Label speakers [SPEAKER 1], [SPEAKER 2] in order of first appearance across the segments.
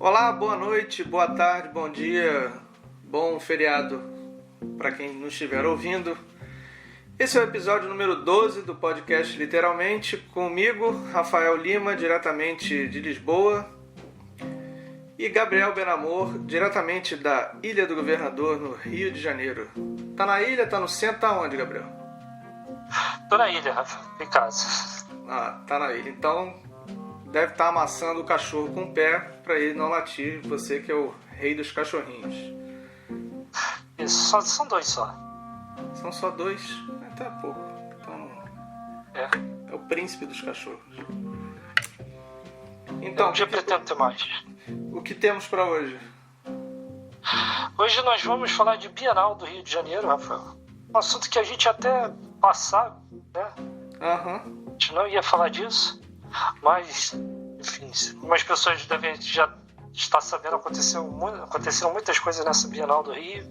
[SPEAKER 1] Olá, boa noite, boa tarde, bom dia, bom feriado para quem nos estiver ouvindo. Esse é o episódio número 12 do podcast Literalmente, comigo, Rafael Lima, diretamente de Lisboa, e Gabriel Benamor, diretamente da Ilha do Governador, no Rio de Janeiro. Tá na ilha? Tá no centro? Tá onde, Gabriel?
[SPEAKER 2] Tô na ilha, Rafa, em casa.
[SPEAKER 1] Tá na ilha. Então, deve estar amassando o cachorro com o pé para ele não latir, você que é o rei dos cachorrinhos.
[SPEAKER 2] Isso, são dois só.
[SPEAKER 1] São só dois? Até pouco. Então, é o príncipe dos cachorros. Então,
[SPEAKER 2] um dia pretendo ter mais.
[SPEAKER 1] O que temos para hoje?
[SPEAKER 2] Hoje nós vamos falar de Bienal do Rio de Janeiro, Rafael. Um assunto que a gente até passar, né? A gente não ia falar disso, mas, enfim, algumas pessoas devem já estar sabendo, aconteceram muitas coisas nessa Bienal do Rio.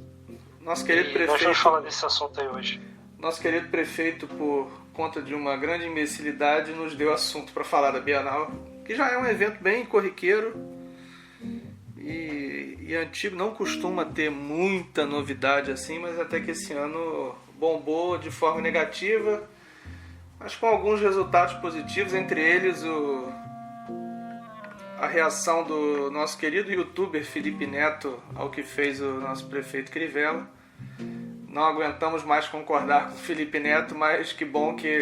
[SPEAKER 1] Nosso querido prefeito,
[SPEAKER 2] nós vamos falar desse assunto aí hoje.
[SPEAKER 1] Nosso querido prefeito, por conta de uma grande imbecilidade, nos deu assunto para falar da Bienal, que já é um evento bem corriqueiro e antigo, não costuma ter muita novidade assim, mas até que esse ano bombou de forma negativa, mas com alguns resultados positivos, entre eles a reação do nosso querido youtuber Felipe Neto ao que fez o nosso prefeito Crivella. Não aguentamos mais concordar com o Felipe Neto, mas que bom que a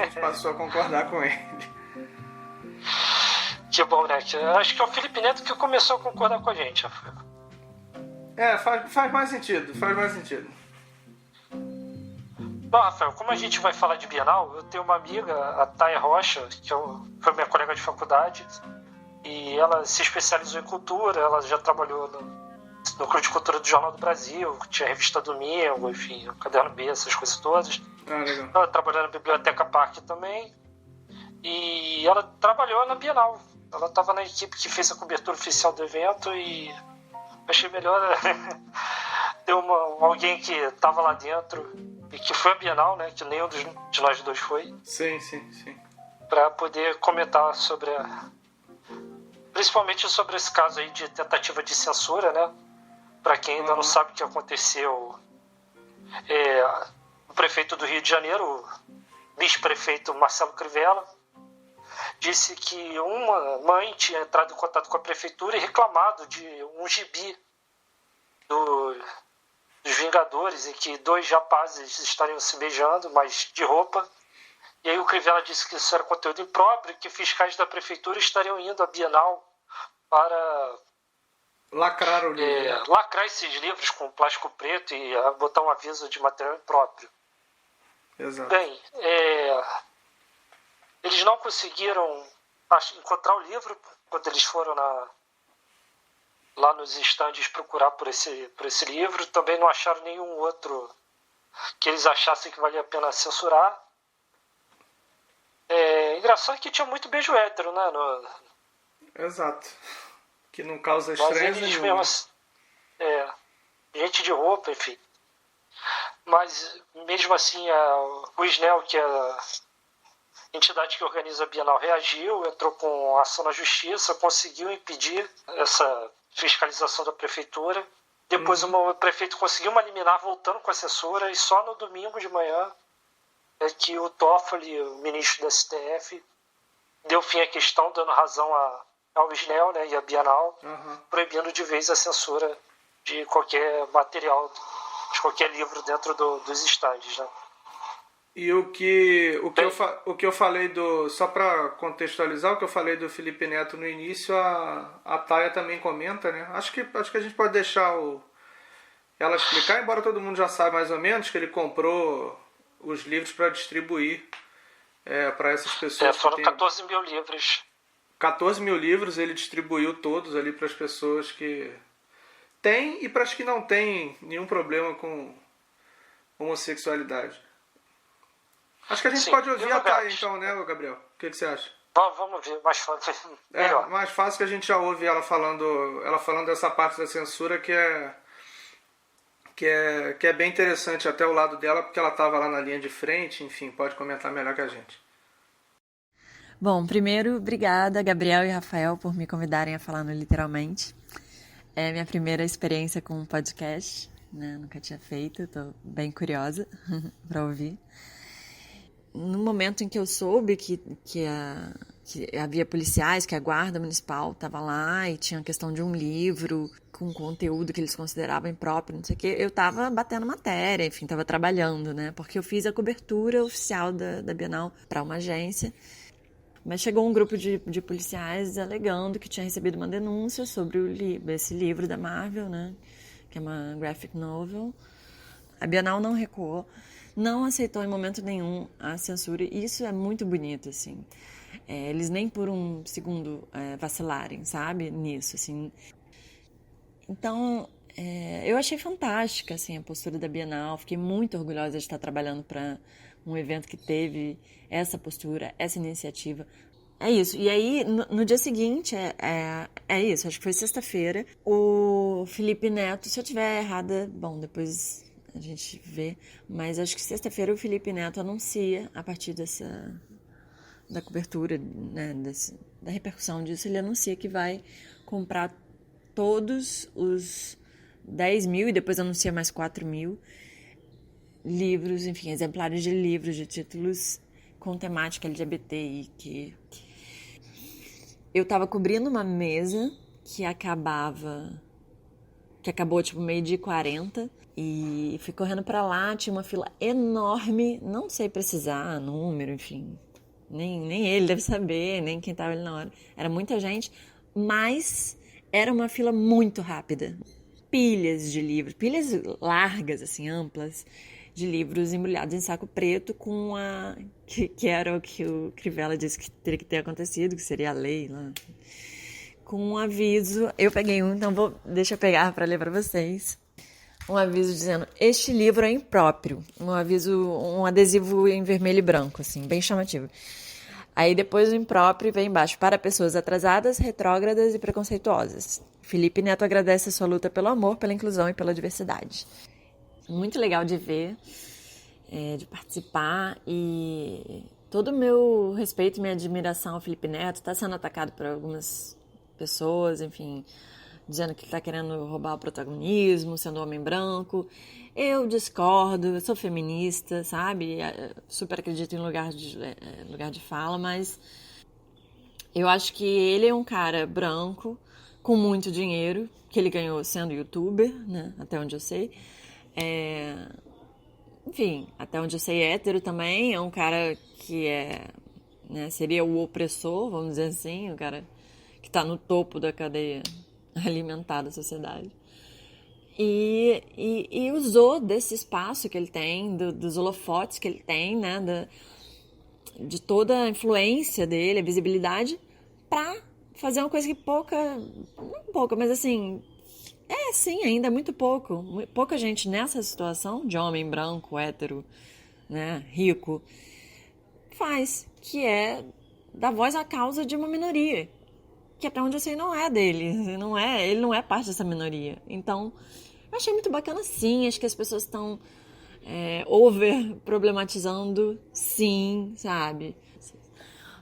[SPEAKER 1] gente passou a concordar com ele.
[SPEAKER 2] Que bom, né? Acho que é o Felipe Neto que começou a concordar com a gente, Rafael.
[SPEAKER 1] Faz mais sentido,
[SPEAKER 2] Bom, Rafael, como a gente vai falar de Bienal, eu tenho uma amiga, a Thaia Rocha, que foi minha colega de faculdade, e ela se especializou em cultura, ela já trabalhou no Clube de Cultura do Jornal do Brasil, tinha a revista Domingo, enfim, o Caderno B, essas coisas todas.
[SPEAKER 1] Legal.
[SPEAKER 2] Ela trabalhou na Biblioteca Parque também, e ela trabalhou na Bienal. Ela estava na equipe que fez a cobertura oficial do evento e achei melhor ter alguém que estava lá dentro e que foi a Bienal, né, que nenhum de nós dois foi.
[SPEAKER 1] Sim.
[SPEAKER 2] Para poder comentar principalmente sobre esse caso aí de tentativa de censura, né? Para quem ainda não sabe o que aconteceu, o prefeito do Rio de Janeiro, o vice-prefeito Marcelo Crivella, disse que uma mãe tinha entrado em contato com a prefeitura e reclamado de um gibi dos Vingadores em que dois rapazes estariam se beijando, mas de roupa. E aí o Crivella disse que isso era conteúdo impróprio e que fiscais da prefeitura estariam indo à Bienal para
[SPEAKER 1] lacrar o livro.
[SPEAKER 2] Lacrar esses livros com plástico preto e botar um aviso de material impróprio.
[SPEAKER 1] Exato.
[SPEAKER 2] Bem, eles não conseguiram encontrar o livro quando eles foram lá nos estandes procurar por esse livro. Também não acharam nenhum outro que eles achassem que valia a pena censurar. Engraçado que tinha muito beijo hétero, né?
[SPEAKER 1] Exato. Que não causa estranheza nenhuma.
[SPEAKER 2] Gente de roupa, enfim. Mas mesmo assim, o SNEL, que é a entidade que organiza a Bienal, reagiu, entrou com ação na justiça, conseguiu impedir essa fiscalização da prefeitura. Depois o prefeito conseguiu uma liminar voltando com a censura, e só no domingo de manhã é que o Toffoli, o ministro do STF, deu fim à questão, dando razão ao SNEL, né, e à Bienal, proibindo de vez a censura de qualquer material, de qualquer livro dentro dos estandes, né?
[SPEAKER 1] E o que eu falei só para contextualizar, o que eu falei do Felipe Neto no início, a Thaia também comenta, né? Acho que a gente pode deixar ela explicar, embora todo mundo já saiba mais ou menos que ele comprou os livros para distribuir para essas pessoas.
[SPEAKER 2] Foram 14 mil livros.
[SPEAKER 1] 14 mil livros ele distribuiu todos ali para as pessoas que têm e para as que não têm nenhum problema com homossexualidade. Acho que a gente pode ouvir a Thaia então, né, Gabriel? O que você acha?
[SPEAKER 2] Vamos ver, mais fácil. Melhor.
[SPEAKER 1] Mais fácil que a gente já ouve ela falando dessa parte da censura que é bem interessante até o lado dela, porque ela estava lá na linha de frente, enfim, pode comentar melhor que a gente.
[SPEAKER 3] Bom, primeiro, obrigada, Gabriel e Rafael, por me convidarem a falar no Literalmente. É minha primeira experiência com um podcast, né? Nunca tinha feito, estou bem curiosa para ouvir. No momento em que eu soube que havia policiais, que a guarda municipal estava lá e tinha a questão de um livro com conteúdo que eles consideravam impróprio, não sei o quê, eu estava batendo matéria, enfim, estava trabalhando, né? Porque eu fiz a cobertura oficial da Bienal para uma agência. Mas chegou um grupo de policiais alegando que tinha recebido uma denúncia sobre esse livro da Marvel, né? Que é uma graphic novel. A Bienal não recuou, não aceitou em momento nenhum a censura. E isso é muito bonito, assim. Eles nem por um segundo vacilarem, sabe? Nisso, assim. Então, eu achei fantástica, assim, a postura da Bienal. Fiquei muito orgulhosa de estar trabalhando para um evento que teve essa postura, essa iniciativa. É isso. E aí, no dia seguinte, é isso. Acho que foi sexta-feira. O Felipe Neto, se eu estiver errada, bom, depois a gente vê. Mas acho que sexta-feira o Felipe Neto anuncia, a partir da cobertura, né, da repercussão disso, ele anuncia que vai comprar todos os 10 mil e depois anuncia mais 4 mil livros, enfim, exemplares de livros, de títulos com temática LGBTI. Eu tava cobrindo uma mesa que acabou tipo 12h40 e fui correndo pra lá, tinha uma fila enorme, não sei precisar número, enfim, nem ele deve saber, nem quem tava ali na hora, era muita gente, mas era uma fila muito rápida, pilhas de livros, pilhas largas, assim, amplas, de livros embrulhados em saco preto com que era o que o Crivella disse que teria que ter acontecido, que seria a lei lá, com um aviso. Eu peguei um, então deixa eu pegar para ler para vocês. Um aviso dizendo: este livro é impróprio. Um adesivo em vermelho e branco, assim, bem chamativo. Aí depois o impróprio vem embaixo: para pessoas atrasadas, retrógradas e preconceituosas. Felipe Neto agradece a sua luta pelo amor, pela inclusão e pela diversidade. Muito legal de ver, de participar, e todo o meu respeito e minha admiração ao Felipe Neto está sendo atacado por algumas pessoas, enfim, dizendo que ele está querendo roubar o protagonismo, sendo um homem branco. Eu discordo, eu sou feminista, sabe? Super acredito em lugar de fala, mas eu acho que ele é um cara branco, com muito dinheiro, que ele ganhou sendo youtuber, né? Até onde eu sei. Enfim, até onde eu sei, hétero também, é um cara que né, seria o opressor, vamos dizer assim, o cara que está no topo da cadeia alimentar da sociedade. E usou desse espaço que ele tem, dos holofotes que ele tem, né, de toda a influência dele, a visibilidade, para fazer uma coisa que não pouca, mas assim, sim, ainda é muito pouca gente nessa situação, de homem branco, hétero, né, rico, faz, que é dar voz à causa de uma minoria, que até onde eu sei não é dele, ele não é parte dessa minoria. Então, eu achei muito bacana, sim, acho que as pessoas estão over problematizando, sim, sabe?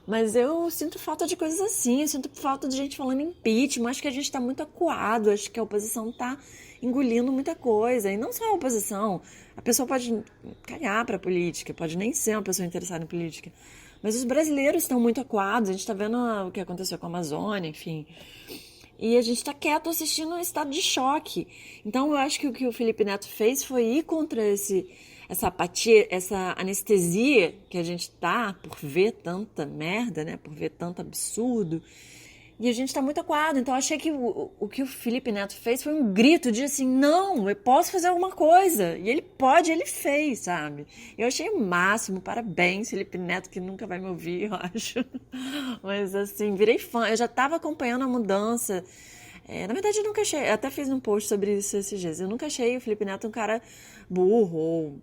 [SPEAKER 3] Mas eu sinto falta de coisas assim, eu sinto falta de gente falando impeachment, acho que a gente está muito acuado, acho que a oposição está engolindo muita coisa, e não só a oposição, a pessoa pode cagar para a política, pode nem ser uma pessoa interessada em política, mas os brasileiros estão muito acuados, a gente está vendo o que aconteceu com a Amazônia, enfim, e a gente está quieto assistindo um estado de choque. Então eu acho que o que o Felipe Neto fez foi ir contra essa apatia, essa anestesia que a gente tá por ver tanta merda, né? Por ver tanto absurdo. E a gente tá muito acuado. Então eu achei que o que o Felipe Neto fez foi um grito de assim, não, eu posso fazer alguma coisa. E ele pode, ele fez, sabe? Eu achei o máximo, parabéns, Felipe Neto, que nunca vai me ouvir, eu acho. Mas assim, virei fã. Eu já tava acompanhando a mudança. Na verdade, eu nunca achei, eu até fiz um post sobre isso esses dias. Eu nunca achei o Felipe Neto um cara burro ou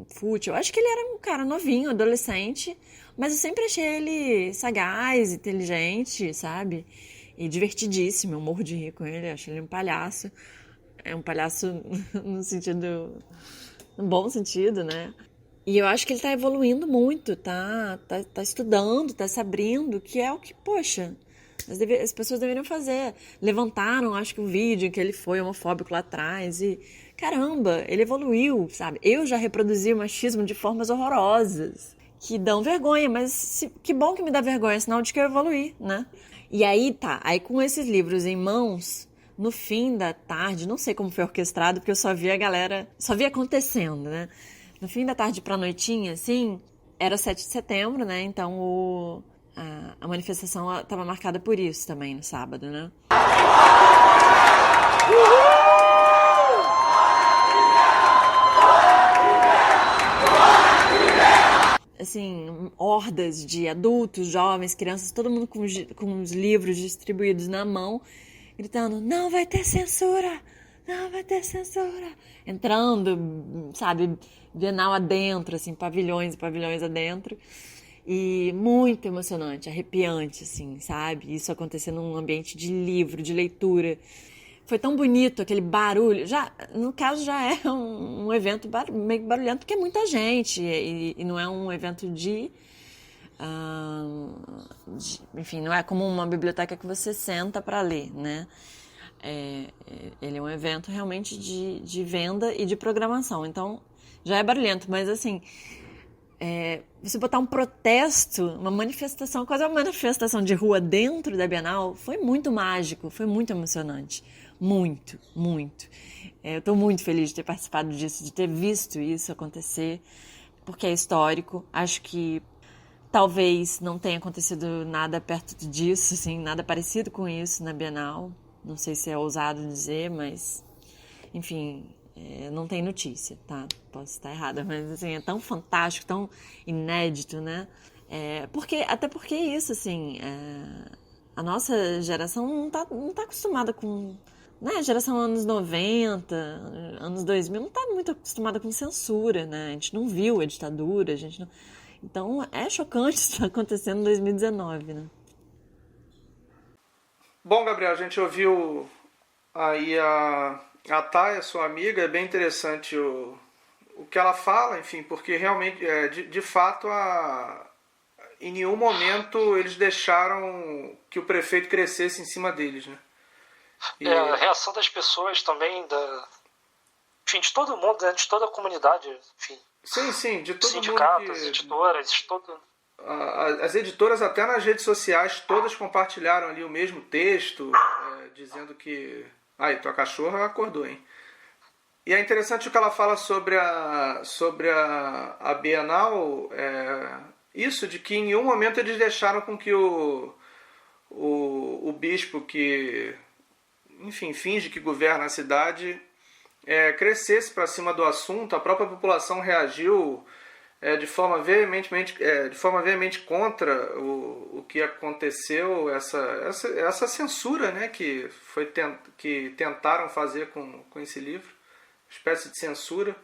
[SPEAKER 3] fútil. Eu acho que ele era um cara novinho, adolescente, mas eu sempre achei ele sagaz, inteligente, sabe? E divertidíssimo. Eu morro de rir com ele, eu acho ele um palhaço. É um palhaço no bom sentido, né? E eu acho que ele está evoluindo muito, tá estudando, tá se abrindo, que é o que, poxa, as pessoas deveriam fazer. Levantaram, acho que o vídeo em que ele foi homofóbico lá atrás e, caramba, ele evoluiu, sabe? Eu já reproduzi o machismo de formas horrorosas, que dão vergonha, mas que bom que me dá vergonha, sinal de que eu evoluí, né? E aí aí com esses livros em mãos, no fim da tarde, não sei como foi orquestrado, porque eu só vi a galera, só vi acontecendo, né? No fim da tarde pra noitinha, assim, era 7 de setembro, né? Então a manifestação estava marcada por isso também no sábado, né? Assim, hordas de adultos, jovens, crianças, todo mundo com os livros distribuídos na mão, gritando, não vai ter censura, não vai ter censura. Entrando, sabe, Bienal adentro, assim, pavilhões e pavilhões adentro. E muito emocionante, arrepiante, assim, sabe? Isso acontecendo num ambiente de livro, de leitura. Foi tão bonito aquele barulho. No caso, já é um evento meio barulhento, porque é muita gente. E não é um evento enfim, não é como uma biblioteca que você senta para ler, né? Ele é um evento realmente de venda e de programação. Então, já é barulhento, mas assim... você botar um protesto, uma manifestação, quase uma manifestação de rua dentro da Bienal, foi muito mágico, foi muito emocionante. Muito, muito. Eu estou muito feliz de ter participado disso, de ter visto isso acontecer, porque é histórico. Acho que talvez não tenha acontecido nada perto disso, assim, nada parecido com isso na Bienal. Não sei se é ousado dizer, mas, enfim... não tem notícia, tá? Posso estar errada, mas assim, é tão fantástico, tão inédito, né? Até porque isso, assim, a nossa geração não tá acostumada com... Né? A geração anos 90, anos 2000, não tá muito acostumada com censura, né? A gente não viu a ditadura, a gente não... Então, é chocante isso tá acontecendo em 2019, né?
[SPEAKER 1] Bom, Gabriel, a gente ouviu aí a Thay, sua amiga, é bem interessante o que ela fala, enfim, porque realmente, de fato, em nenhum momento eles deixaram que o prefeito crescesse em cima deles, né?
[SPEAKER 2] A reação das pessoas também, enfim, de todo mundo, né? De toda a comunidade, enfim.
[SPEAKER 1] Sim, de todo
[SPEAKER 2] sindicatos,
[SPEAKER 1] mundo.
[SPEAKER 2] Editoras,
[SPEAKER 1] As editoras até nas redes sociais todas compartilharam ali o mesmo texto, dizendo que... Aí, tua cachorra acordou, hein? E é interessante o que ela fala sobre a Bienal, isso de que em nenhum momento eles deixaram com que o bispo que, enfim, finge que governa a cidade, crescesse para cima do assunto. A própria população reagiu de forma veemente contra o que aconteceu, essa censura, né, que tentaram fazer com esse livro, espécie de censura.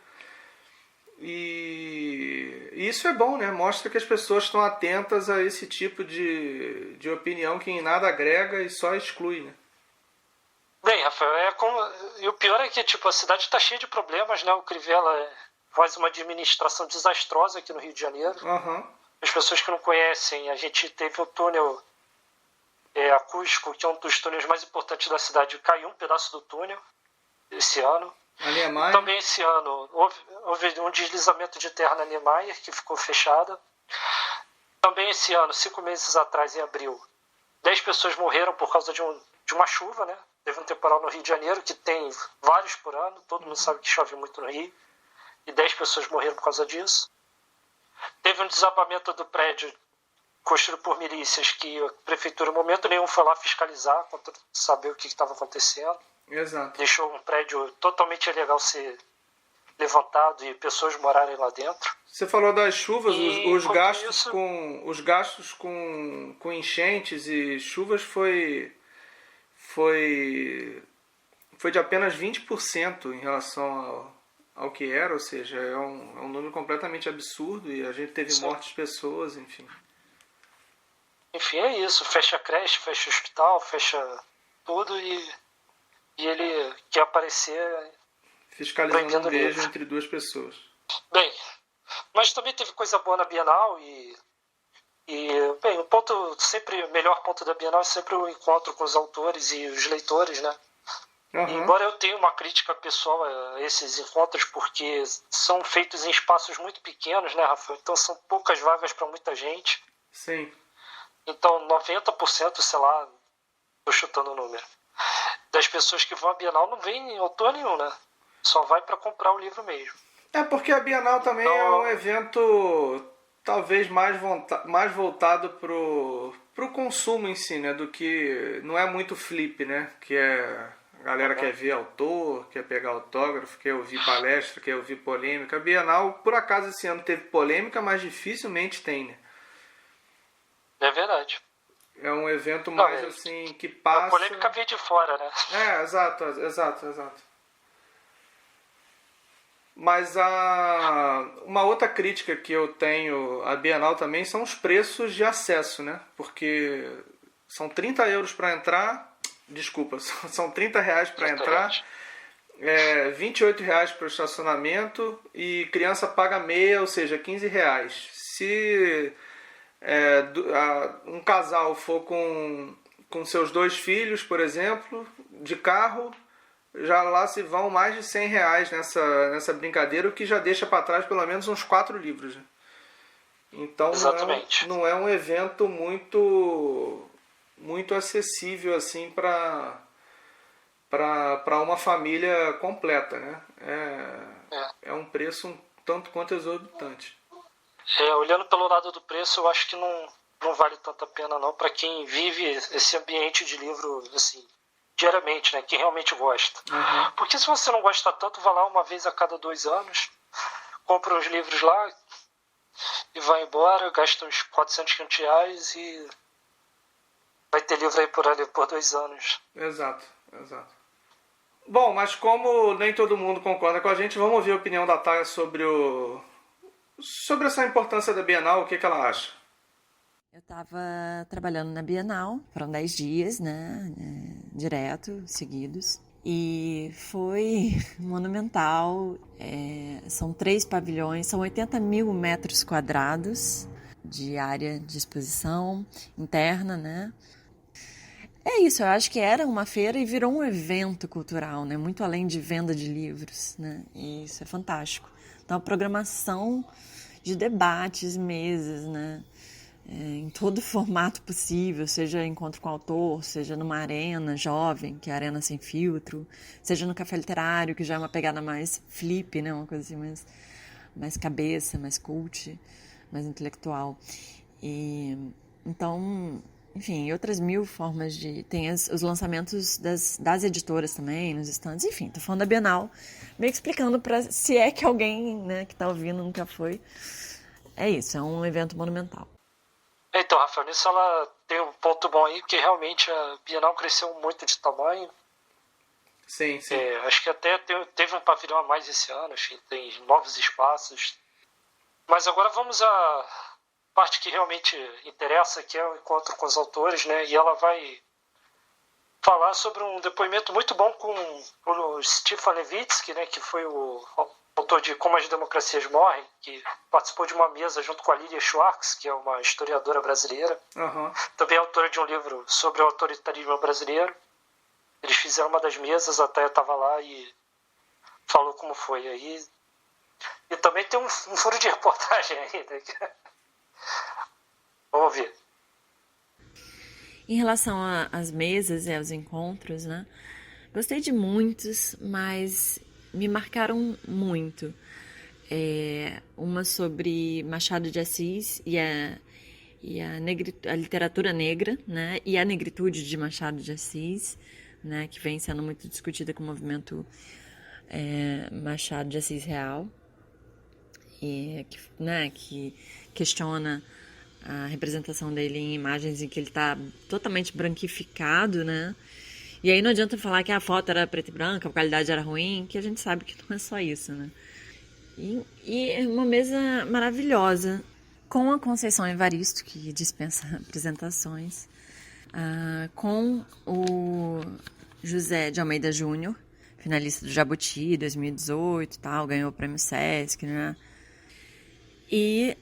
[SPEAKER 1] E isso é bom, né? Mostra que as pessoas estão atentas a esse tipo de opinião que em nada agrega e só exclui, né?
[SPEAKER 2] Bem, Rafael, e o pior é que a cidade está cheia de problemas, né? O Crivella faz uma administração desastrosa aqui no Rio de Janeiro.
[SPEAKER 1] Uhum.
[SPEAKER 2] As pessoas que não conhecem, a gente teve o túnel acústico, que é um dos túneis mais importantes da cidade, caiu um pedaço do túnel esse ano. Também esse ano houve um deslizamento de terra na Niemeyer, que ficou fechada. Também esse ano, 5 meses atrás, em abril, 10 pessoas morreram por causa de uma chuva, né? Teve um temporal no Rio de Janeiro, que tem vários por ano, todo mundo sabe que chove muito no Rio, e 10 pessoas morreram por causa disso. Teve um desabamento do prédio construído por milícias, que a prefeitura, em momento nenhum, foi lá fiscalizar, para saber o que estava acontecendo.
[SPEAKER 1] Exato.
[SPEAKER 2] Deixou um prédio totalmente ilegal ser levantado e pessoas morarem lá dentro.
[SPEAKER 1] Você falou das chuvas, os gastos com enchentes e chuvas foi de apenas 20% em relação ao que era, ou seja, é um número completamente absurdo, e a gente teve mortes de pessoas, enfim.
[SPEAKER 2] Enfim, é isso. Fecha creche, fecha hospital, fecha tudo, e ele quer aparecer
[SPEAKER 1] fiscalizando um beijo entre duas pessoas.
[SPEAKER 2] Bem, Mas também teve coisa boa na Bienal bem, o melhor ponto da Bienal é sempre o encontro com os autores e os leitores, né?
[SPEAKER 1] Uhum.
[SPEAKER 2] Embora eu tenha uma crítica pessoal a esses encontros, porque são feitos em espaços muito pequenos, né, Rafael? Então são poucas vagas para muita gente.
[SPEAKER 1] Sim.
[SPEAKER 2] Então 90%, sei lá, estou chutando o número, das pessoas que vão à Bienal não vem em autor nenhum, né? Só vai para comprar o livro mesmo.
[SPEAKER 1] É porque a Bienal também é um evento talvez mais voltado pro consumo em si, né? Do que... Não é muito flip, né? Que é... A galera quer ver autor, quer pegar autógrafo, quer ouvir palestra, quer ouvir polêmica. A Bienal, por acaso, esse ano teve polêmica, mas dificilmente tem, né?
[SPEAKER 2] É verdade.
[SPEAKER 1] É um evento mais assim que passa...
[SPEAKER 2] A polêmica vem de fora, né?
[SPEAKER 1] Exato. Mas uma outra crítica que eu tenho à Bienal também são os preços de acesso, né? Porque são 30 euros para entrar... Desculpa, são 30 reais para entrar, 28 reais para o estacionamento e criança paga meia, ou seja, 15 reais. Se um casal for com seus 2 filhos, por exemplo, de carro, já lá se vão mais de 100 reais nessa brincadeira, o que já deixa para trás pelo menos uns 4 livros. Né? Então não é um evento muito acessível assim para uma família completa, né? É um preço um tanto quanto exorbitante.
[SPEAKER 2] Olhando pelo lado do preço, eu acho que não vale tanta pena não para quem vive esse ambiente de livro assim diariamente, né? Quem realmente gosta.
[SPEAKER 1] Uhum.
[SPEAKER 2] Porque se você não gosta tanto, vá lá uma vez a cada 2 anos, compra os livros lá e vai embora, gasta uns 400, 500 reais e vai ter livro aí por 2 anos.
[SPEAKER 1] Exato. Bom, mas como nem todo mundo concorda com a gente, vamos ouvir a opinião da Thalia sobre essa importância da Bienal, o que ela acha.
[SPEAKER 3] Eu estava trabalhando na Bienal, foram 10 dias, né, direto, seguidos, e foi monumental. São 3 pavilhões, são 80 mil metros quadrados de área de exposição interna, né. É isso, eu acho que era uma feira e virou um evento cultural, né? Muito além de venda de livros, né? E isso é fantástico. Então, a programação de debates, mesas, né? Em todo formato possível, seja encontro com autor, seja numa arena jovem, que é a Arena Sem Filtro, seja no Café Literário, que já é uma pegada mais flip, né? Uma coisa assim mais cabeça, mais cult, mais intelectual. Então... Enfim, outras 1000 formas de... Tem os lançamentos das editoras também, nos stands. Enfim, tô falando da Bienal, meio que explicando se é que alguém, né, que tá ouvindo nunca foi. É isso, é um evento monumental.
[SPEAKER 2] Então, Rafael, nisso ela tem um ponto bom aí, porque realmente a Bienal cresceu muito de tamanho.
[SPEAKER 1] Sim.
[SPEAKER 2] Acho que até teve um pavilhão a mais esse ano, enfim, tem novos espaços. Mas agora vamos à parte que realmente interessa, que é o encontro com os autores, né? E ela vai falar sobre um depoimento muito bom com o Stefan Levitsky, né? Que foi o autor de Como as Democracias Morrem, que participou de uma mesa junto com a Lilia Schwartz, que é uma historiadora brasileira.
[SPEAKER 1] Uhum.
[SPEAKER 2] Também é autora de um livro sobre o autoritarismo brasileiro. Eles fizeram uma das mesas, até eu estava lá e falou como foi. Aí. E também tem um furo de reportagem aí, né? Vamos ver.
[SPEAKER 3] Em relação às mesas e aos encontros, né? Gostei de muitos, mas me marcaram muito. Uma sobre Machado de Assis e a literatura negra, né? E a negritude de Machado de Assis, né? Que vem sendo muito discutida com o movimento Machado de Assis Real, que questiona a representação dele em imagens em que ele está totalmente branquificado, né? E aí não adianta falar que a foto era preta e branca, a qualidade era ruim, que a gente sabe que não é só isso, né? E é uma mesa maravilhosa, com a Conceição Evaristo, que dispensa apresentações, com o José de Almeida Júnior, finalista do Jabuti 2018 e tal, ganhou o prêmio Sesc, né? E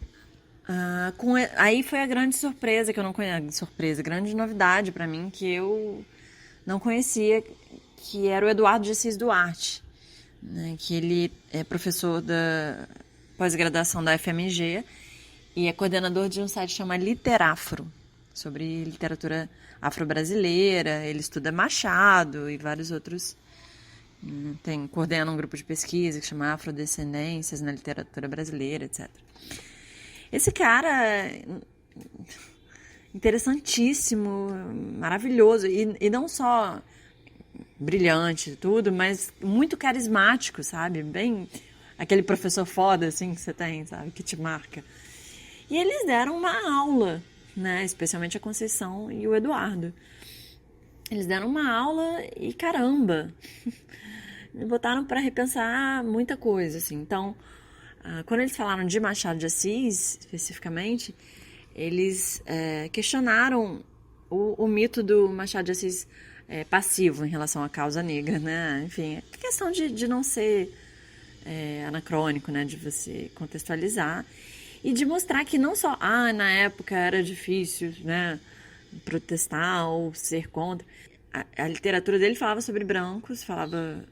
[SPEAKER 3] aí foi a grande surpresa que eu não conhecia, grande novidade para mim que eu não conhecia, que era o Eduardo de Assis Duarte, né, que ele é professor da pós-graduação da FMG e é coordenador de um site chamado Literafro, sobre literatura afro-brasileira. Ele estuda Machado e vários outros. Coordena um grupo de pesquisa que chama Afrodescendências na literatura brasileira, etc. Esse cara interessantíssimo, maravilhoso, e não só brilhante e tudo, mas muito carismático, sabe? Bem aquele professor foda, assim, que você tem, sabe? Que te marca. E eles deram uma aula, né? Especialmente a Conceição e o Eduardo. Eles deram uma aula e caramba! Me botaram para repensar muita coisa, assim. Então, quando eles falaram de Machado de Assis, especificamente, eles questionaram o mito do Machado de Assis passivo em relação à causa negra, né? Enfim, a questão de não ser anacrônico, né? De você contextualizar e de mostrar que não só na época era difícil, né? Protestar ou ser contra. A literatura dele falava sobre brancos, falava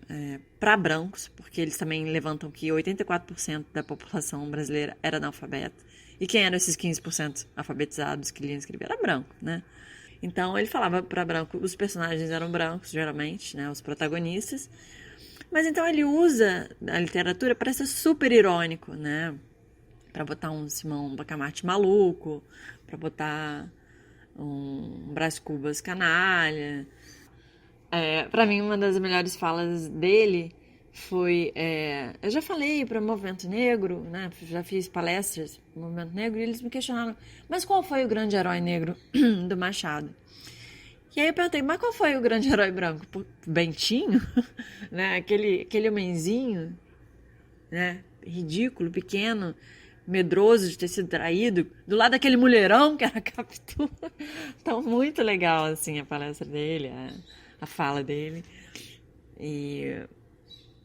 [SPEAKER 3] para brancos, porque eles também levantam que 84% da população brasileira era analfabeta. E quem eram esses 15% alfabetizados que liam e escreviam? Era branco, né? Então ele falava para branco, os personagens eram brancos, geralmente, né? Os protagonistas. Mas então ele usa a literatura para ser super irônico, né? Para botar um Simão Bacamarte maluco, para botar um Brás Cubas canalha. Para mim, uma das melhores falas dele foi... eu já falei para o Movimento Negro, né? Já fiz palestras no Movimento Negro, e eles me questionaram, mas qual foi o grande herói negro do Machado? E aí eu perguntei, mas qual foi o grande herói branco? Bentinho? Né? Aquele homenzinho, né? Ridículo, pequeno, medroso de ter sido traído, do lado daquele mulherão que era a Capitu. Então, muito legal, assim, a palestra dele, a fala dele. E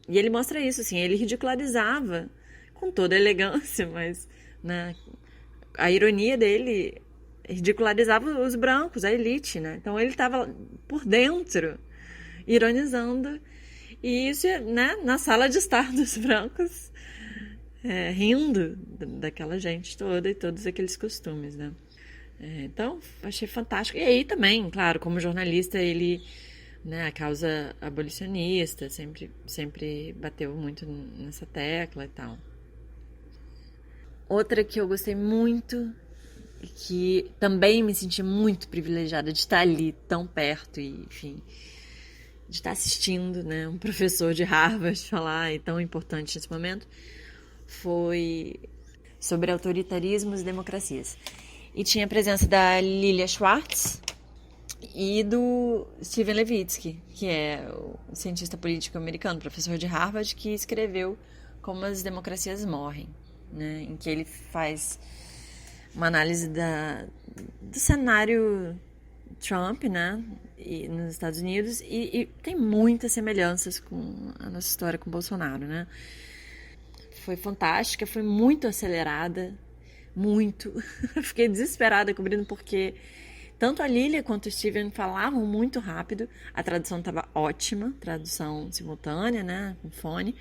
[SPEAKER 3] ele mostra isso, assim, ele ridicularizava com toda a elegância, mas, né, a ironia dele ridicularizava os brancos, a elite, né? Então ele estava por dentro, ironizando, e isso, né, na sala de estar dos brancos, rindo daquela gente toda e todos aqueles costumes, né? Então, achei fantástico. E aí também, claro, como jornalista, ele, né, a causa abolicionista sempre bateu muito nessa tecla e tal. Outra que eu gostei muito, que também me senti muito privilegiada de estar ali tão perto e, enfim, de estar assistindo, né, um professor de Harvard falar, e tão importante nesse momento, foi sobre autoritarismos e democracias. E tinha a presença da Lilia Schwartz e do Steven Levitsky, que é o cientista político americano, professor de Harvard, que escreveu Como as Democracias Morrem, né, em que ele faz uma análise do cenário Trump, né, nos Estados Unidos, e tem muitas semelhanças com a nossa história com o Bolsonaro, né. Foi fantástica, foi muito acelerada, muito. Fiquei desesperada cobrindo porque tanto a Lilia quanto o Steven falavam muito rápido, a tradução estava ótima, tradução simultânea, né, com fone,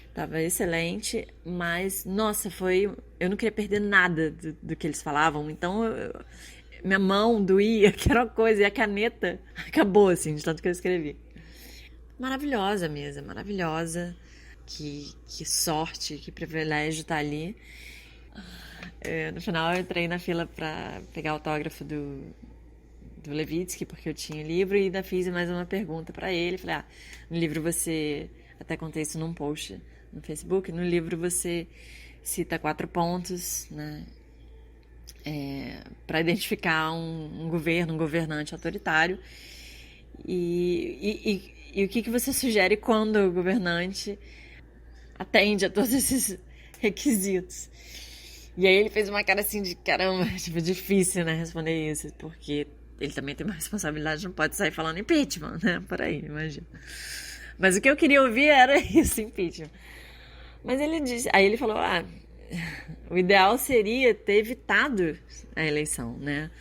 [SPEAKER 3] estava excelente, mas, nossa, eu não queria perder nada do que eles falavam, então minha mão doía, que era uma coisa, e a caneta acabou, assim, de tanto que eu escrevi. Maravilhosa a mesa, maravilhosa. Que sorte, que privilégio estar ali. No final eu entrei na fila para pegar o autógrafo do Levitsky, porque eu tinha o livro, e ainda fiz mais uma pergunta para ele. Falei, no livro você, até contei isso num post no Facebook, no livro você cita 4 pontos, né, para identificar um governo, um governante autoritário, e o que você sugere quando o governante atende a todos esses requisitos. E aí ele fez uma cara assim de caramba, tipo, difícil, né, responder isso, porque ele também tem uma responsabilidade, não pode sair falando impeachment, né, por aí, imagina. Mas o que eu queria ouvir era isso, impeachment. Mas ele disse, aí ele falou, o ideal seria ter evitado a eleição, né?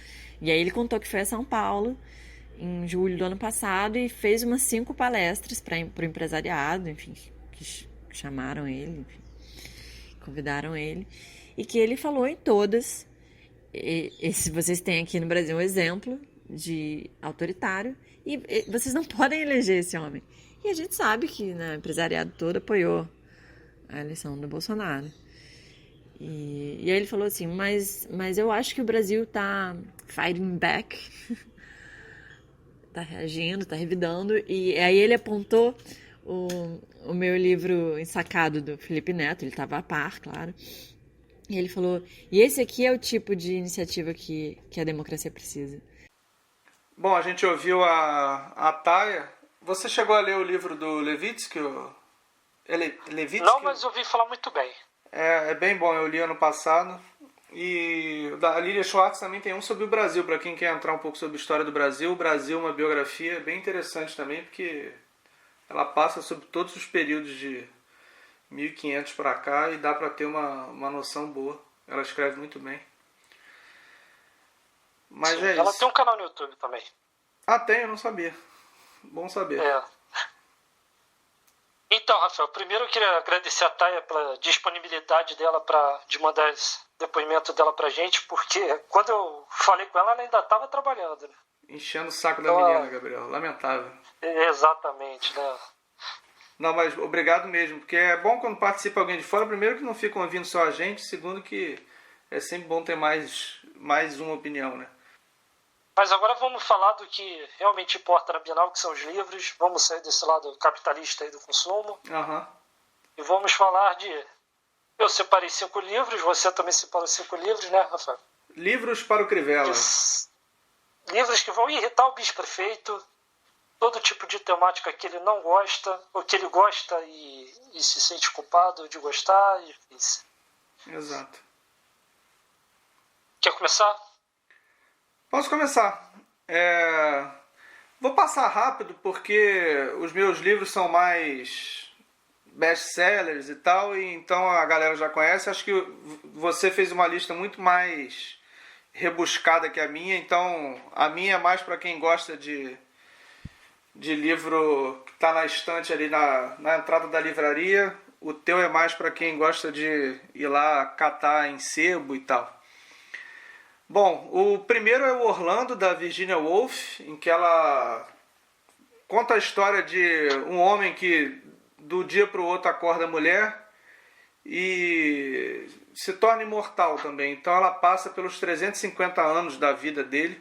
[SPEAKER 3] E aí ele contou que foi a São Paulo em julho do ano passado e fez umas 5 palestras para o empresariado, enfim, que chamaram ele, enfim, convidaram ele, e que ele falou em todas. Se vocês têm aqui no Brasil um exemplo de autoritário, e vocês não podem eleger esse homem. E a gente sabe que, né, o empresariado todo apoiou a eleição do Bolsonaro. E aí ele falou assim, mas eu acho que o Brasil tá fighting back, tá reagindo, tá revidando. E aí ele apontou o meu livro Ensacado do Felipe Neto, ele estava a par, claro. E ele falou, e esse aqui é o tipo de iniciativa que a democracia precisa.
[SPEAKER 1] Bom, a gente ouviu a Taya. Você chegou a ler o livro do Levitsky? Levitsky?
[SPEAKER 2] Não, mas eu ouvi falar muito bem.
[SPEAKER 1] É bem bom, eu li ano passado. E a Lilia Schwartz também tem um sobre o Brasil, para quem quer entrar um pouco sobre a história do Brasil. O Brasil é uma biografia bem interessante também, porque ela passa sobre todos os períodos de 1500 para cá e dá para ter uma noção boa. Ela escreve muito bem. Mas
[SPEAKER 2] Sim,
[SPEAKER 1] é
[SPEAKER 2] ela
[SPEAKER 1] isso.
[SPEAKER 2] tem um canal no YouTube também.
[SPEAKER 1] Ah, tem? Eu não sabia. Bom saber.
[SPEAKER 2] É. Então, Rafael, primeiro eu queria agradecer a Taya pela disponibilidade dela de mandar esse depoimento dela pra gente, porque quando eu falei com ela ainda estava trabalhando, né?
[SPEAKER 1] Enchendo o saco da menina, Gabriel. Lamentável.
[SPEAKER 2] Exatamente, né?
[SPEAKER 1] Não, mas obrigado mesmo, porque é bom quando participa alguém de fora, primeiro que não ficam ouvindo só a gente, segundo que é sempre bom ter mais uma opinião, né?
[SPEAKER 2] Mas agora vamos falar do que realmente importa na Bienal, que são os livros. Vamos sair desse lado capitalista aí do consumo.
[SPEAKER 1] Uhum.
[SPEAKER 2] E vamos falar de... Eu separei 5 livros, você também separou 5 livros, né, Rafael?
[SPEAKER 1] Livros para o Crivella.
[SPEAKER 2] Livros que vão irritar o vice-prefeito, todo tipo de temática que ele não gosta, ou que ele gosta e se sente culpado de gostar. Isso.
[SPEAKER 1] Exato.
[SPEAKER 2] Quer começar?
[SPEAKER 1] Posso começar. Vou passar rápido porque os meus livros são mais best-sellers e tal, e então a galera já conhece. Acho que você fez uma lista muito mais rebuscada que a minha, então a minha é mais para quem gosta de livro que está na estante ali na entrada da livraria. O teu é mais para quem gosta de ir lá catar em sebo e tal. Bom, o primeiro é o Orlando, da Virginia Woolf, em que ela conta a história de um homem que do dia para o outro acorda mulher e se torna imortal também. Então ela passa pelos 350 anos da vida dele,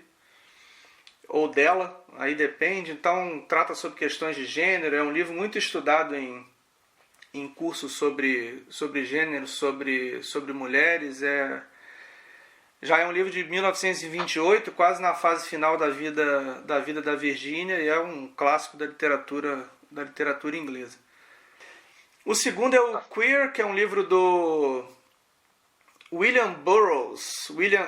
[SPEAKER 1] ou dela, aí depende. Então trata sobre questões de gênero, é um livro muito estudado em cursos sobre gênero, sobre mulheres. Já é um livro de 1928, quase na fase final da vida da Virginia, e é um clássico da literatura inglesa. O segundo é o Queer, que é um livro do William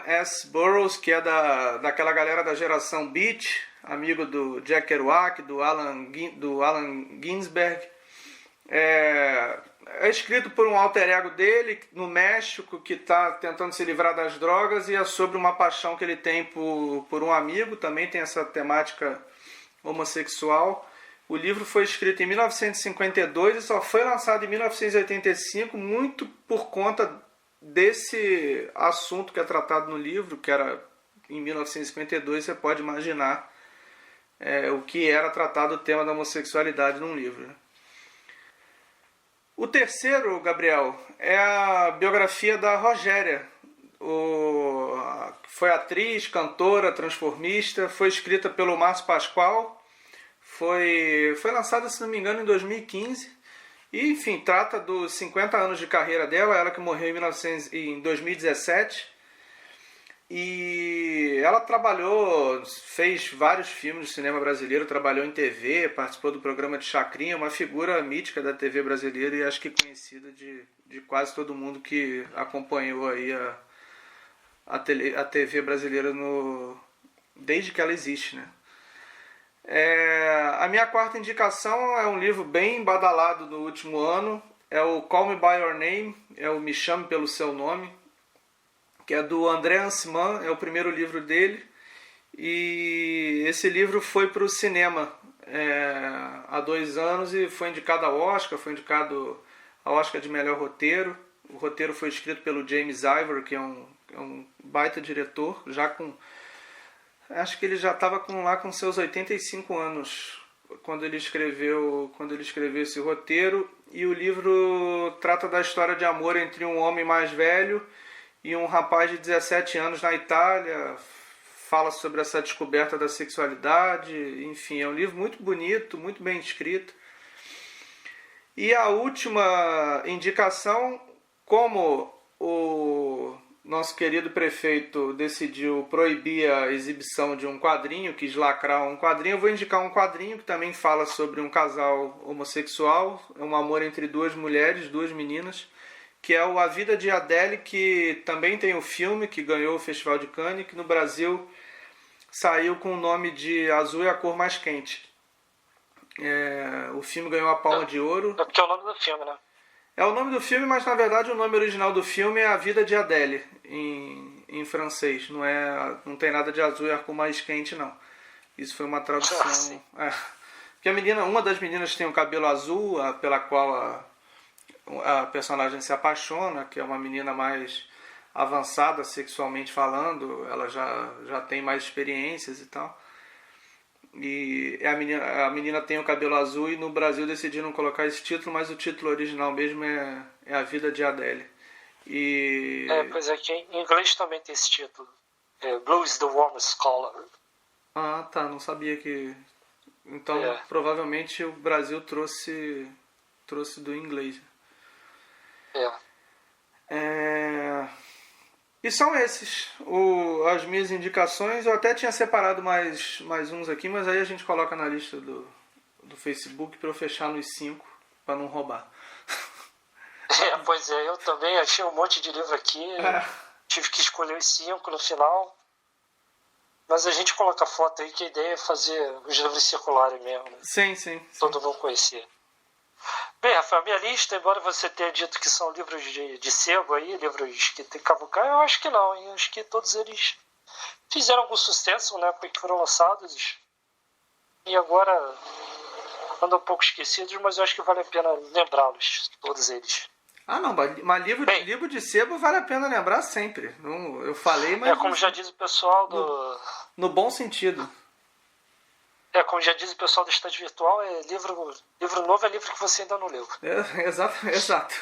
[SPEAKER 1] S. Burroughs, que é daquela galera da geração Beat, amigo do Jack Kerouac, do Allen Ginsberg. É escrito por um alter ego dele no México, que está tentando se livrar das drogas, e é sobre uma paixão que ele tem por um amigo. Também tem essa temática homossexual. O livro foi escrito em 1952 e só foi lançado em 1985, muito por conta desse assunto que é tratado no livro, que era em 1952. Você pode imaginar o que era tratado o tema da homossexualidade num livro, né? O terceiro, Gabriel, é a biografia da Rogéria. Foi atriz, cantora, transformista, foi escrita pelo Márcio Pascoal, foi lançada, se não me engano, em 2015. E, enfim, trata dos 50 anos de carreira dela, ela que morreu em 2017. E ela fez vários filmes de cinema brasileiro, trabalhou em TV, participou do programa de Chacrinha, uma figura mítica da TV brasileira e acho que conhecida de quase todo mundo que acompanhou aí a TV brasileira desde que ela existe, né? A minha quarta indicação é um livro bem badalado no último ano, é o Call Me By Your Name, é o Me Chame Pelo Seu Nome, que é do André Anciman, é o primeiro livro dele. E esse livro foi para o cinema há 2 anos e foi indicado ao Oscar, foi indicado ao Oscar de melhor roteiro. O roteiro foi escrito pelo James Ivory, que é um baita diretor, acho que ele já estava com seus 85 anos quando ele escreveu esse roteiro. E o livro trata da história de amor entre um homem mais velho e um rapaz de 17 anos na Itália. Fala sobre essa descoberta da sexualidade. Enfim, é um livro muito bonito, muito bem escrito. E a última indicação, como o nosso querido prefeito decidiu proibir a exibição de um quadrinho, quis lacrar um quadrinho, eu vou indicar um quadrinho que também fala sobre um casal homossexual, é um amor entre 2 mulheres, 2 meninas, que é o A Vida de Adele, que também tem o filme, que ganhou o Festival de Cannes, que no Brasil saiu com o nome de Azul é a Cor Mais Quente. O filme ganhou a Palma de Ouro.
[SPEAKER 2] É porque é o nome do filme, né?
[SPEAKER 1] É o nome do filme, mas na verdade o nome original do filme é A Vida de Adele, em francês. Não tem nada de azul e a cor mais quente, não. Isso foi uma tradução. Porque uma das meninas tem o cabelo azul, pela qual a personagem se apaixona, que é uma menina mais avançada sexualmente falando, ela já tem mais experiências e tal. E a menina tem o cabelo azul e no Brasil decidiram colocar esse título, mas o título original mesmo é A Vida de Adele.
[SPEAKER 2] Pois é, que em inglês também tem esse título. Blue is the Warmest Color.
[SPEAKER 1] Ah, tá, não sabia que... Então, provavelmente o Brasil trouxe do inglês. E são esses as minhas indicações. Eu até tinha separado mais uns aqui, mas aí a gente coloca na lista do Facebook para eu fechar nos 5, para não roubar.
[SPEAKER 2] Pois é, eu também achei um monte de livro aqui. Tive que escolher os 5 no final. Mas a gente coloca foto aí, que a ideia é fazer os livros circulares mesmo. Né?
[SPEAKER 1] Sim.
[SPEAKER 2] Todo mundo conhecer. Bem, Rafael, minha lista, embora você tenha dito que são livros de sebo aí, livros que tem que cavucar, eu acho que não. Eu acho que todos eles fizeram algum sucesso na época que foram lançados. E agora andam um pouco esquecidos, mas eu acho que vale a pena lembrá-los, todos eles.
[SPEAKER 1] Ah, não, mas livro de sebo vale a pena lembrar sempre. Não, eu falei, mas...
[SPEAKER 2] como já diz o pessoal do...
[SPEAKER 1] No bom sentido.
[SPEAKER 2] Como já diz o pessoal do Estante Virtual, livro novo é livro que você ainda não leu.
[SPEAKER 1] Exato.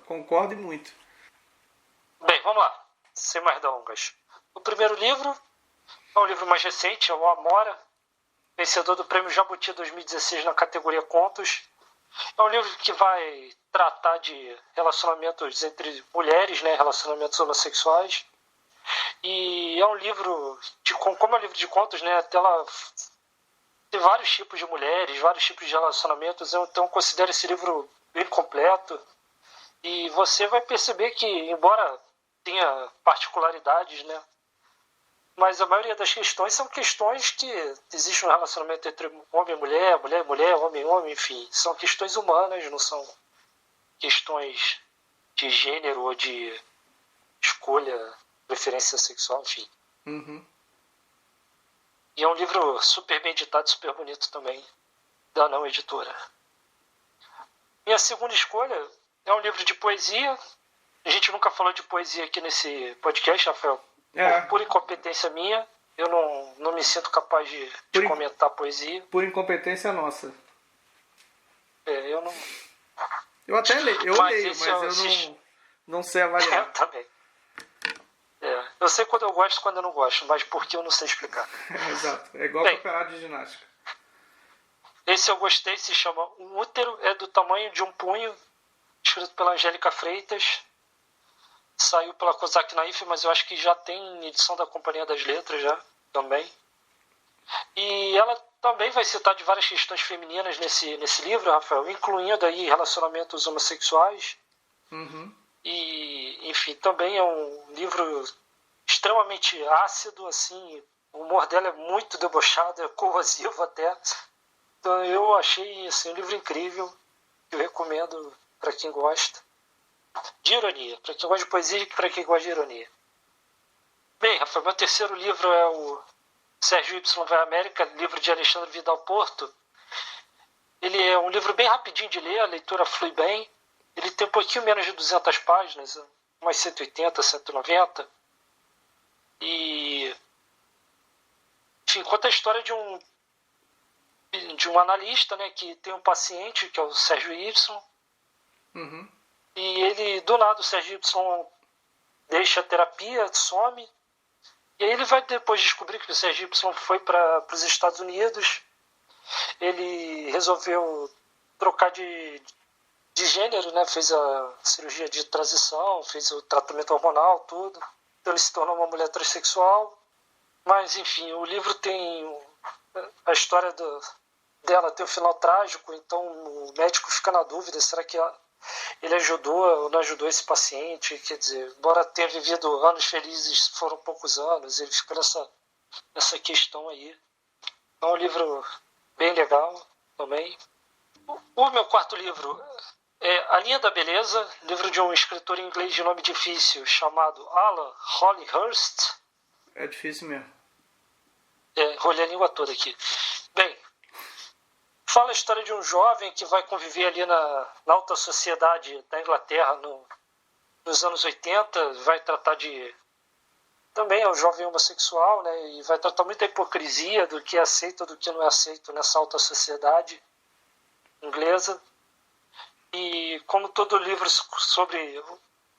[SPEAKER 1] Concordo muito.
[SPEAKER 2] Bem, vamos lá. Sem mais delongas. O primeiro livro é um livro mais recente, é o Amora, vencedor do Prêmio Jabuti 2016 na categoria Contos. É um livro que vai tratar de relacionamentos entre mulheres, né, relacionamentos homossexuais. E é um livro, como é um livro de contos, né, ela tem vários tipos de mulheres, vários tipos de relacionamentos. Então eu considero esse livro bem completo. E você vai perceber que, embora tenha particularidades, né, mas a maioria das questões são questões que existe um relacionamento entre homem e mulher, mulher e mulher, homem e homem, enfim. São questões humanas, não são questões de gênero ou de escolha, preferência sexual, enfim.
[SPEAKER 1] Uhum.
[SPEAKER 2] E é um livro super bem editado, super bonito também, da Não Editora. Minha segunda escolha é um livro de poesia. A gente nunca falou de poesia aqui nesse podcast, Rafael. Por incompetência minha, eu não me sinto capaz de comentar poesia.
[SPEAKER 1] Por incompetência nossa.
[SPEAKER 2] Eu não...
[SPEAKER 1] Eu até leio, mas eu não sei avaliar.
[SPEAKER 2] Eu também. Eu sei quando eu gosto e quando eu não gosto, mas por que eu não sei explicar.
[SPEAKER 1] Exato, é igual campeonato de ginástica.
[SPEAKER 2] Esse eu gostei, se chama Um Útero, é do tamanho de um punho, escrito pela Angélica Freitas. Saiu pela Kozak Naif, mas eu acho que já tem edição da Companhia das Letras já, também. E ela também vai citar de várias questões femininas nesse livro, Rafael, incluindo aí relacionamentos homossexuais.
[SPEAKER 1] Uhum.
[SPEAKER 2] E, enfim, também é um livro extremamente ácido, assim, o humor dela é muito debochado, é corrosivo até. Então eu achei assim, um livro incrível, que eu recomendo para quem gosta. De ironia, para quem gosta de poesia e para quem gosta de ironia. Bem, Rafael, meu terceiro livro é o Sérgio Y vai à América, livro de Alexandre Vidal Porto. Ele é um livro bem rapidinho de ler, a leitura flui bem. Ele tem um pouquinho menos de 200 páginas, umas 180, 190. E, enfim, conta a história de um analista, né, que tem um paciente, que é o Sérgio Y.
[SPEAKER 1] Uhum.
[SPEAKER 2] E ele, do nada, o Sérgio Y deixa a terapia, some. E aí ele vai depois descobrir que o Sérgio Y foi para os Estados Unidos. Ele resolveu trocar de gênero, né? Fez a cirurgia de transição, fez o tratamento hormonal, tudo. Então ele se tornou uma mulher transexual. Mas, enfim, o livro tem a história dela, tem um final trágico, então o médico fica na dúvida, será que ele ajudou ou não ajudou esse paciente? Quer dizer, embora tenha vivido anos felizes, foram poucos anos, ele fica nessa questão aí. É um livro bem legal também. O meu quarto livro é A Linha da Beleza, livro de um escritor inglês de nome difícil chamado Alan Hollyhurst.
[SPEAKER 1] É difícil mesmo.
[SPEAKER 2] Rolei a língua toda aqui. Bem, fala a história de um jovem que vai conviver ali na alta sociedade da Inglaterra nos anos 80, vai tratar de... Também é um jovem homossexual, né? E vai tratar muita hipocrisia do que é aceito e do que não é aceito nessa alta sociedade inglesa. E como todo livro sobre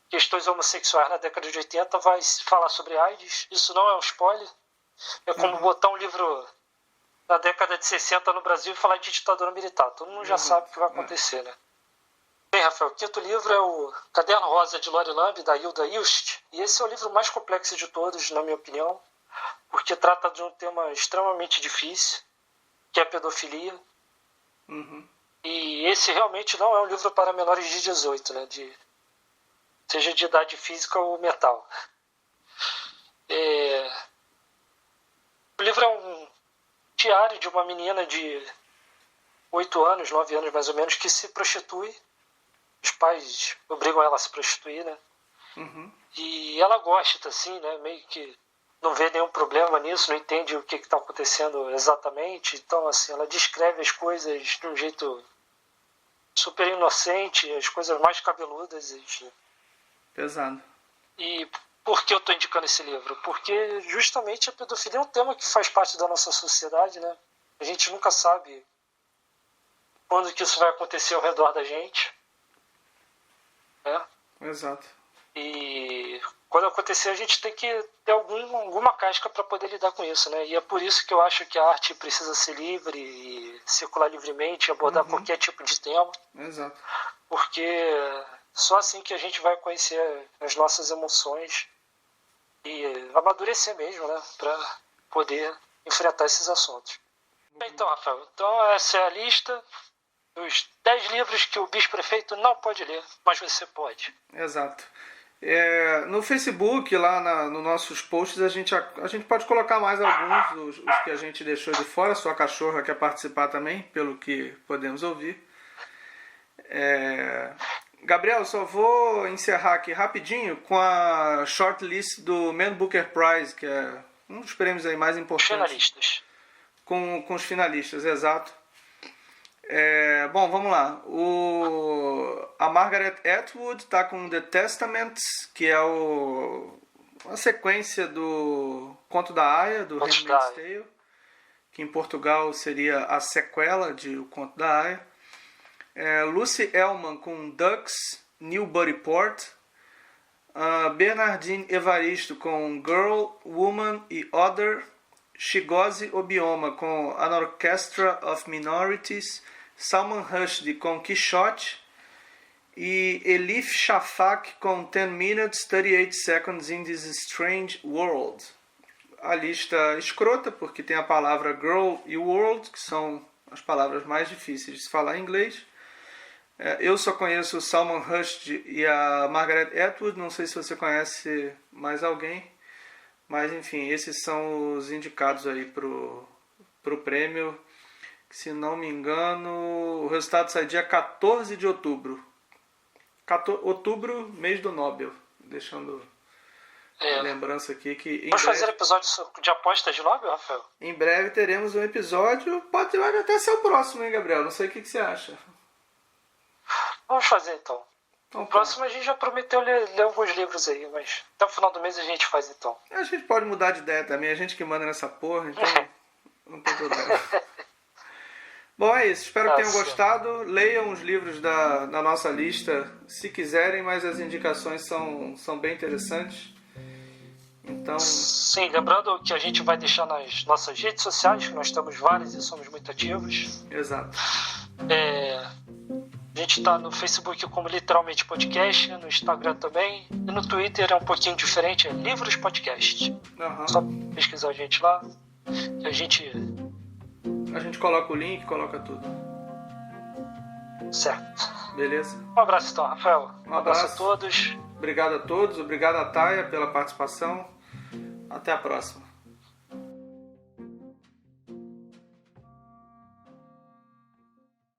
[SPEAKER 2] questões homossexuais na década de 80 vai falar sobre AIDS, isso não é um spoiler. É como botar um livro na década de 60 no Brasil e falar de ditadura militar. Todo mundo já sabe o que vai acontecer, né? Bem, Rafael, o quinto livro é o Caderno Rosa de Lori Lamb, da Hilda Ilst. E esse é o livro mais complexo de todos, na minha opinião, porque trata de um tema extremamente difícil, que é a pedofilia.
[SPEAKER 1] Uhum. E
[SPEAKER 2] esse realmente não é um livro para menores de 18, né? Seja de idade física ou mental. O livro é um diário de uma menina de 8 anos, 9 anos mais ou menos, que se prostitui. Os pais obrigam ela a se prostituir, né?
[SPEAKER 1] Uhum.
[SPEAKER 2] E ela gosta, assim, né? Meio que não vê nenhum problema nisso, não entende o que está acontecendo exatamente. Então, assim, ela descreve as coisas de um jeito super inocente, as coisas mais cabeludas.
[SPEAKER 1] Pesado.
[SPEAKER 2] E por que eu estou indicando esse livro? Porque justamente a pedofilia é um tema que faz parte da nossa sociedade, né? A gente nunca sabe quando que isso vai acontecer ao redor da gente. Né?
[SPEAKER 1] Exato.
[SPEAKER 2] E quando acontecer a gente tem que ter alguma casca para poder lidar com isso, né? E é por isso que eu acho que a arte precisa ser livre e circular livremente, abordar qualquer tipo de tema.
[SPEAKER 1] Exato.
[SPEAKER 2] Porque só assim que a gente vai conhecer as nossas emoções e amadurecer mesmo, né? Para poder enfrentar esses assuntos. Então, Rafael, essa é a lista dos 10 livros que o bicho-prefeito não pode ler, mas você pode.
[SPEAKER 1] Exato. No Facebook, lá nos nossos posts, a gente pode colocar mais alguns, os que a gente deixou de fora. Sua cachorra quer participar também, pelo que podemos ouvir. Gabriel, só vou encerrar aqui rapidinho com a shortlist do Man Booker Prize, que é um dos prêmios aí mais importantes.
[SPEAKER 2] Finalistas.
[SPEAKER 1] Com os finalistas, exato. Bom, vamos lá. A Margaret Atwood está com The Testaments, que é a sequência do Conto da Aia, do Handmaid's Tale, que em Portugal seria a sequela de O Conto da Aia. Lucy Ellmann com Ducks, Newburyport. Bernardine Evaristo com Girl, Woman e Other. Shigozi Obioma com An Orchestra of Minorities. Salman Rushdie com Quixote. E Elif Shafak com 10 Minutes, 38 Seconds in This Strange World. A lista escrota, porque tem a palavra girl e world, que são as palavras mais difíceis de se falar em inglês. Eu só conheço o Salman Rushdie e a Margaret Atwood, não sei se você conhece mais alguém. Mas enfim, esses são os indicados aí pro prêmio. Se não me engano, o resultado sai dia 14 de outubro. outubro, mês do Nobel. Deixando a lembrança aqui que
[SPEAKER 2] Vamos fazer episódio de apostas de Nobel, Rafael?
[SPEAKER 1] Em breve teremos um episódio. Pode até ser o próximo, hein, Gabriel? Não sei o que você acha.
[SPEAKER 2] Vamos fazer então.
[SPEAKER 1] Então,
[SPEAKER 2] O próximo a gente já prometeu ler alguns livros aí, mas até o final do mês a gente faz então.
[SPEAKER 1] A gente pode mudar de ideia também, a gente que manda nessa porra, então não tem problema. Bom, é isso. Espero que tenham gostado. Leiam os livros da nossa lista, se quiserem, mas as indicações são bem interessantes. Então...
[SPEAKER 2] Sim, lembrando que a gente vai deixar nas nossas redes sociais, que nós temos várias e somos muito ativos.
[SPEAKER 1] Exato.
[SPEAKER 2] A gente está no Facebook como Literalmente Podcast, no Instagram também, e no Twitter é um pouquinho diferente, é Livros Podcast. Só pesquisar a gente lá, que a gente
[SPEAKER 1] coloca o link, coloca tudo.
[SPEAKER 2] Certo.
[SPEAKER 1] Beleza?
[SPEAKER 2] Um abraço então, Rafael.
[SPEAKER 1] Um abraço
[SPEAKER 2] a todos.
[SPEAKER 1] Obrigado a todos, obrigado a Taia pela participação. Até a próxima.